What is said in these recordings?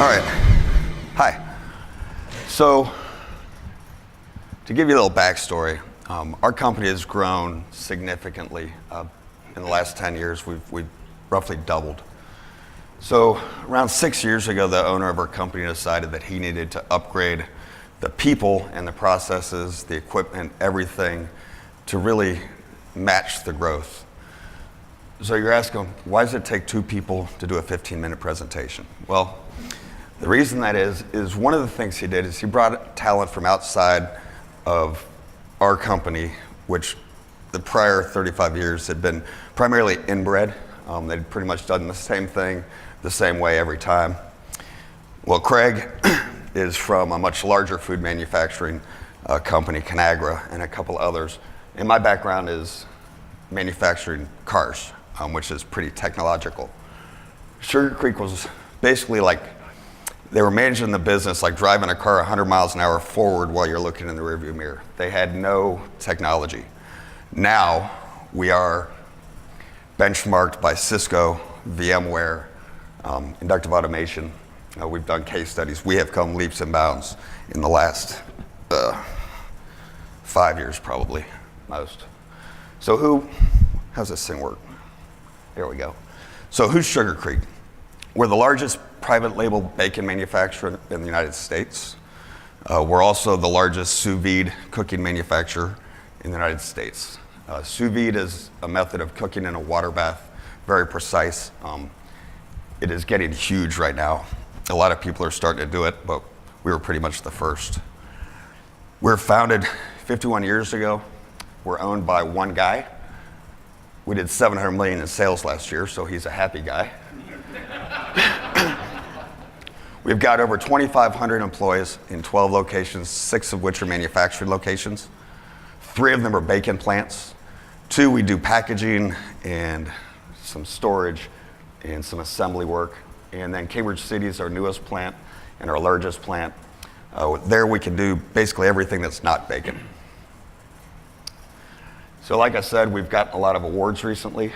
All right. Hi. So, to give you a little backstory, our company has grown significantly. In the last 10 years, we've roughly doubled. So, around 6 years ago, the owner of our company decided that he needed to upgrade the people and the processes, the equipment, everything to really match the growth. So you're asking, why does it take two people to do a 15-minute presentation? Well, the reason that is one of the things he did is he brought talent from outside of our company, which the prior 35 years had been primarily inbred. They'd pretty much done the same thing the same way every time. Well, Craig is from a much larger food manufacturing company, Conagra, and a couple others. And my background is manufacturing cars, which is pretty technological. SugarCreek was basically like, they were managing the business like driving a car 100 miles an hour forward while you're looking in the rearview mirror. They had no technology. Now, we are benchmarked by Cisco, VMware, inductive automation. We've done case studies. We have come leaps and bounds in the last 5 years, probably, most. So how's this thing work? There we go. So who's SugarCreek? We're the largest private label bacon manufacturer in the United States. We're also the largest sous vide cooking manufacturer in the United States. Sous vide is a method of cooking in a water bath, very precise. It is getting huge right now. A lot of people are starting to do it, but we were pretty much the first. We were founded 51 years ago. We're owned by one guy. We did $700 million in sales last year, so he's a happy guy. We've got over 2,500 employees in 12 locations, 6 of which are manufacturing locations. 3 of them are bacon plants. 2, we do packaging and some storage and some assembly work. And then Cambridge City is our newest plant and our largest plant. There we can do basically everything that's not bacon. So like I said, we've gotten a lot of awards recently,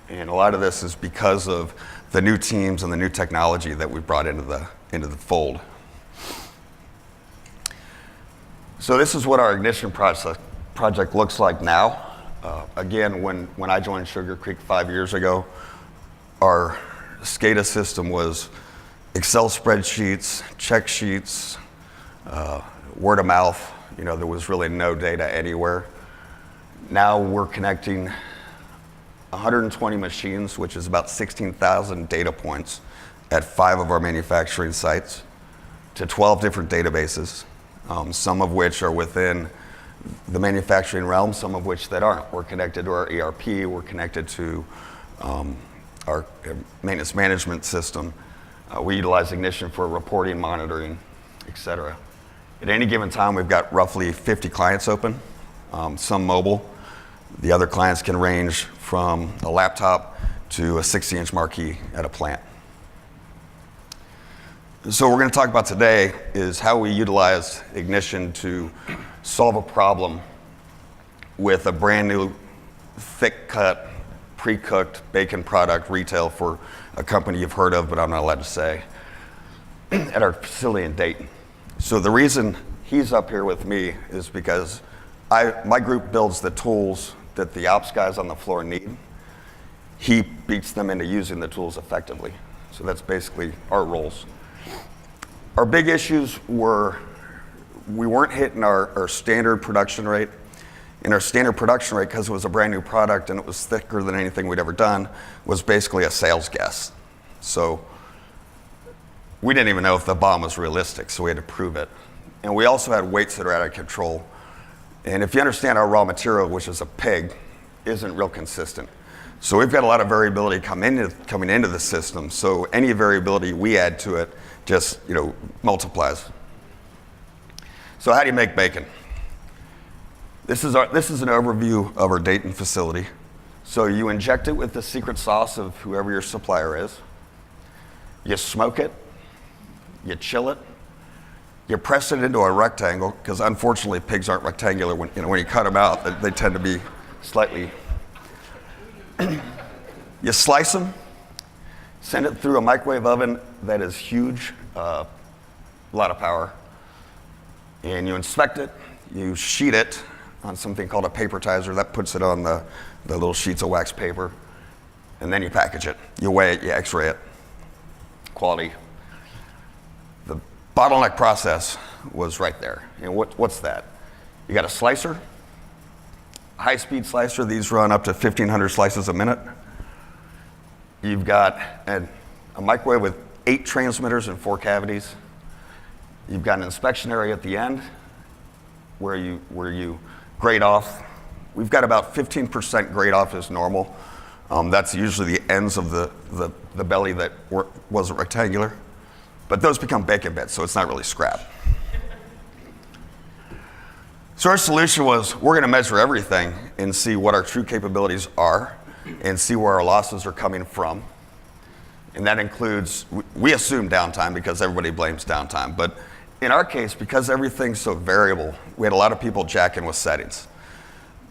and a lot of this is because of the new teams and the new technology that we've brought into the fold. So this is what our ignition project looks like now. Again, when I joined SugarCreek 5 years ago, our SCADA system was Excel spreadsheets, check sheets, word of mouth. There was really no data anywhere. Now we're connecting 120 machines, which is about 16,000 data points at 5 of our manufacturing sites, to 12 different databases, some of which are within the manufacturing realm, some of which that aren't. We're connected to our ERP, we're connected to our maintenance management system. We utilize Ignition for reporting, monitoring, et cetera. At any given time, we've got roughly 50 clients open, some mobile. The other clients can range from a laptop to a 60-inch marquee at a plant. So what we're going to talk about today is how we utilize Ignition to solve a problem with a brand new thick-cut, pre-cooked bacon product retail for a company you've heard of, but I'm not allowed to say, at our facility in Dayton. So the reason he's up here with me is because my group builds the tools that the ops guys on the floor need. He beats them into using the tools effectively. So that's basically our roles. Our big issues were we weren't hitting our standard production rate. And our standard production rate, because it was a brand new product and it was thicker than anything we'd ever done, was basically a sales guess. So we didn't even know if the bomb was realistic, so we had to prove it. And we also had weights that are out of control. And if you understand our raw material, which is a pig, isn't real consistent. So we've got a lot of variability coming into the system. So any variability we add to it just multiplies. So how do you make bacon? This is an overview of our Dayton facility. So you inject it with the secret sauce of whoever your supplier is. You smoke it. You chill it. You press it into a rectangle, because unfortunately pigs aren't rectangular. When you cut them out, they tend to be slightly. You slice them, send it through a microwave oven that is huge, a lot of power. And you inspect it, you sheet it on something called a papertizer. That puts it on the little sheets of wax paper. And then you package it. You weigh it, you x-ray it. Quality. The bottleneck process was right there. And what's that? You got a slicer, high-speed slicer. These run up to 1,500 slices a minute. You've got a microwave with 8 transmitters and 4 cavities. You've got an inspection area at the end where you grade off. We've got about 15% grade off is normal. That's usually the ends of the belly that wasn't rectangular. But those become bacon bits, so it's not really scrap. So our solution was, we're going to measure everything and see what our true capabilities are and see where our losses are coming from. And that includes, we assume downtime because everybody blames downtime. But in our case, because everything's so variable, we had a lot of people jacking with settings.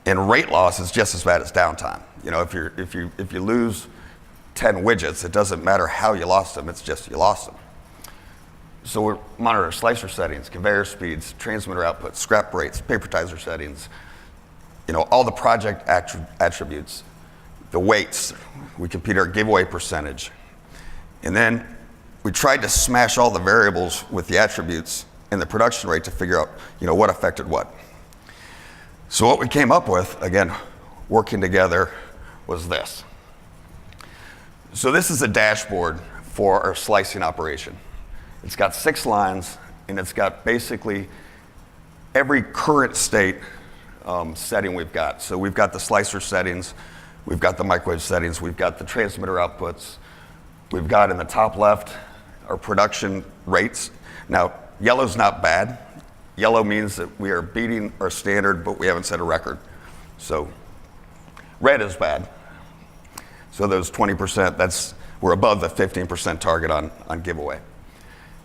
And rate loss is just as bad as downtime. You know, if you lose 10 widgets, it doesn't matter how you lost them, it's just you lost them. So we monitor slicer settings, conveyor speeds, transmitter output, scrap rates, papertizer settings, you know, all the project attributes, the weights. We compute our giveaway percentage. And then we tried to smash all the variables with the attributes and the production rate to figure out, you know, what affected what. So what we came up with, again, working together, was this. So this is a dashboard for our slicing operation. It's got 6 lines, and it's got basically every current state setting we've got. So we've got the slicer settings, we've got the microwave settings, we've got the transmitter outputs, we've got in the top left our production rates. Now, yellow's not bad. Yellow means that we are beating our standard, but we haven't set a record. So red is bad. So those 20%, we're above the 15% target on giveaway.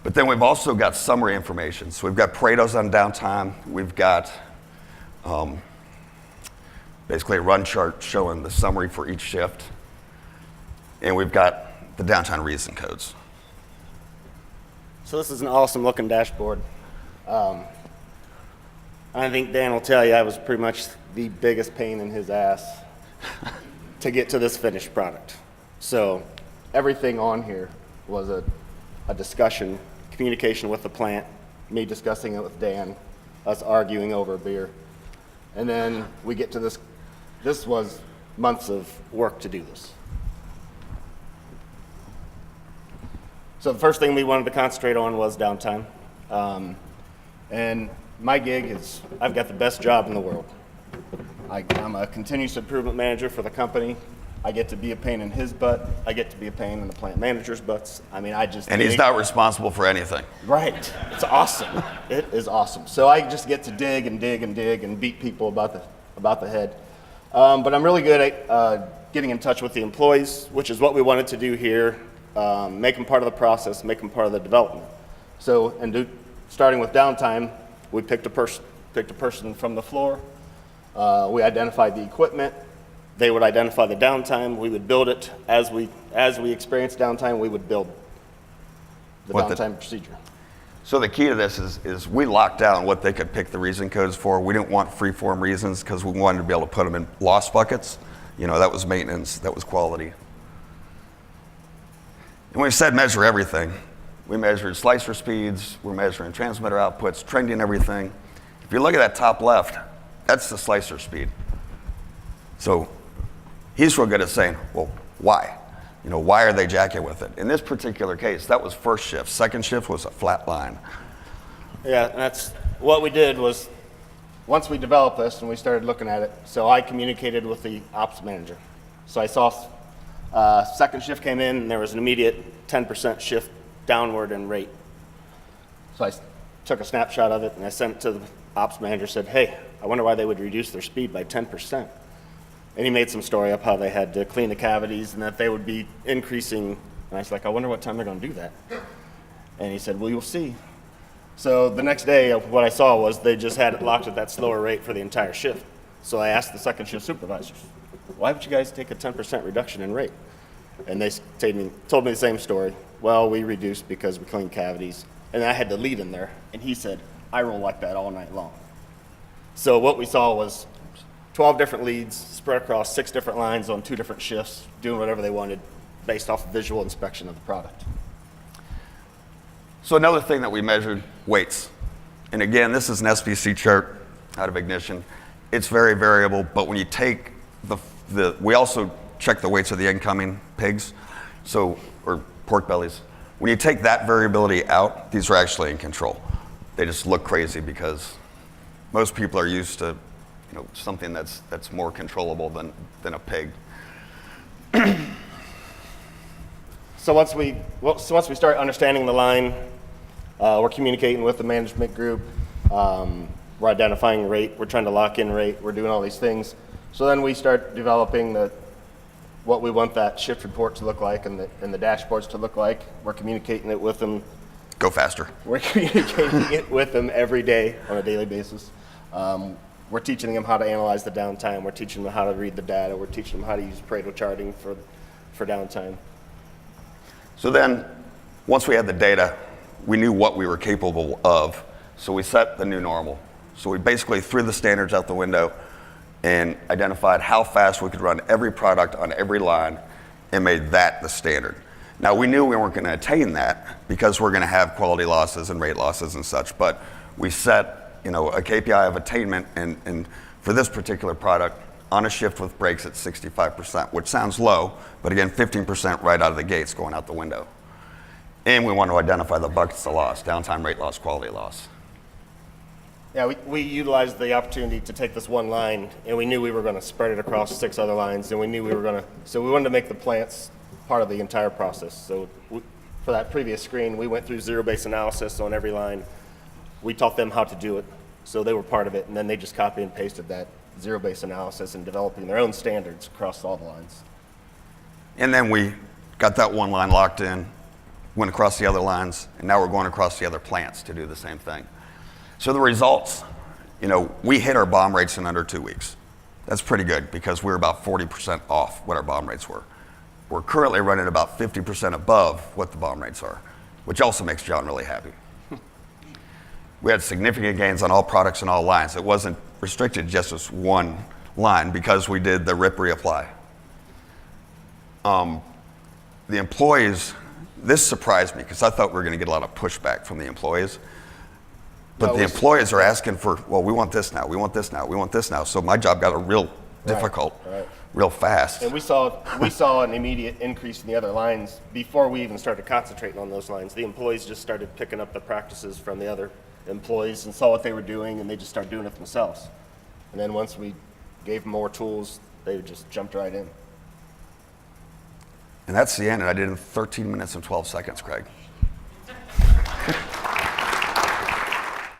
But then we've also got summary information. So we've got Pareto's on downtime. We've got basically a run chart showing the summary for each shift. And we've got the downtime reason codes. So this is an awesome looking dashboard. I think Dan will tell you I was pretty much the biggest pain in his ass to get to this finished product. So everything on here was a discussion, communication with the plant, me discussing it with Dan, us arguing over a beer. And then we get to this. This was months of work to do this. So the first thing we wanted to concentrate on was downtime. And my gig is, I've got the best job in the world. I'm a continuous improvement manager for the company. I get to be a pain in his butt. I get to be a pain in the plant manager's butts. I mean, And he's not responsible for anything. Right. It's awesome. It is awesome. So I just get to dig and dig and dig and beat people about the head. But I'm really good at getting in touch with the employees, which is what we wanted to do here. Make them part of the process, make them part of the development. So, starting with downtime, we picked a person from the floor. We identified the equipment. They would identify the downtime. We would build it. As we experienced downtime, we would build the downtime procedure. So the key to this is we locked down what they could pick the reason codes for. We didn't want free-form reasons because we wanted to be able to put them in loss buckets. You know, that was maintenance, that was quality. And we said measure everything. We measured slicer speeds, we're measuring transmitter outputs, trending everything. If you look at that top left, that's the slicer speed. So he's real good at saying, well, why? You know, why are they jacking with it? In this particular case, that was first shift. Second shift was a flat line. Yeah, that's what we did was, once we developed this and we started looking at it, so I communicated with the ops manager. So I saw second shift came in and there was an immediate 10% shift downward in rate. So I took a snapshot of it and I sent it to the ops manager, said, hey, I wonder why they would reduce their speed by 10%. And he made some story up how they had to clean the cavities and that they would be increasing. And I was like, I wonder what time they're going to do that. And he said, well, you'll see. So the next day, what I saw was they just had it locked at that slower rate for the entire shift. So I asked the second shift supervisors, why would you guys take a 10% reduction in rate? And they told me the same story. Well, we reduced because we cleaned cavities. And I had the lead in there, and he said, I roll like that all night long. So what we saw was 12 different leads spread across 6 different lines on 2 different shifts, doing whatever they wanted based off of visual inspection of the product. So another thing that we measured, weights. And again, this is an SPC chart out of Ignition. It's very variable, but when you take we also check the weights of the incoming pigs, or pork bellies. When you take that variability out, these are actually in control. They just look crazy because most people are used to, something that's more controllable than a pig. So once we start understanding the line, we're communicating with the management group. We're identifying rate. We're trying to lock in rate. We're doing all these things. So then we start developing what we want that shift report to look like and the dashboards to look like. We're communicating it with them. Go faster. We're communicating it with them every day on a daily basis. We're teaching them how to analyze the downtime. We're teaching them how to read the data. We're teaching them how to use Pareto charting for downtime. So then, once we had the data, we knew what we were capable of, so we set the new normal. So we basically threw the standards out the window and identified how fast we could run every product on every line and made that the standard. Now, we knew we weren't going to attain that because we're going to have quality losses and rate losses and such, but we set a KPI of attainment, and for this particular product, on a shift with breaks at 65%, which sounds low, but again, 15% right out of the gates going out the window. And we want to identify the buckets of loss: downtime, rate loss, quality loss. Yeah, we utilized the opportunity to take this one line, and we knew we were going to spread it across 6 other lines, and we knew so we wanted to make the plants part of the entire process. So for that previous screen, we went through zero-based analysis on every line. We taught them how to do it, so they were part of it, and then they just copy and pasted that zero-based analysis and developing their own standards across all the lines. And then we got that one line locked in, went across the other lines, and now we're going across the other plants to do the same thing. So the results, we hit our bomb rates in under 2 weeks. That's pretty good because we're about 40% off what our bomb rates were. We're currently running about 50% above what the bomb rates are, which also makes John really happy. We had significant gains on all products and all lines. It wasn't restricted just as one line because we did the RIP reapply. The employees, this surprised me because I thought we were going to get a lot of pushback from the employees. But the employees are asking for, well, we want this now, we want this now, we want this now. So my job got real difficult, real fast. And we saw an immediate increase in the other lines before we even started concentrating on those lines. The employees just started picking up the practices from the other employees and saw what they were doing, and they just started doing it themselves. And then once we gave them more tools, they just jumped right in. And that's the end, and I did it in 13 minutes and 12 seconds, Craig.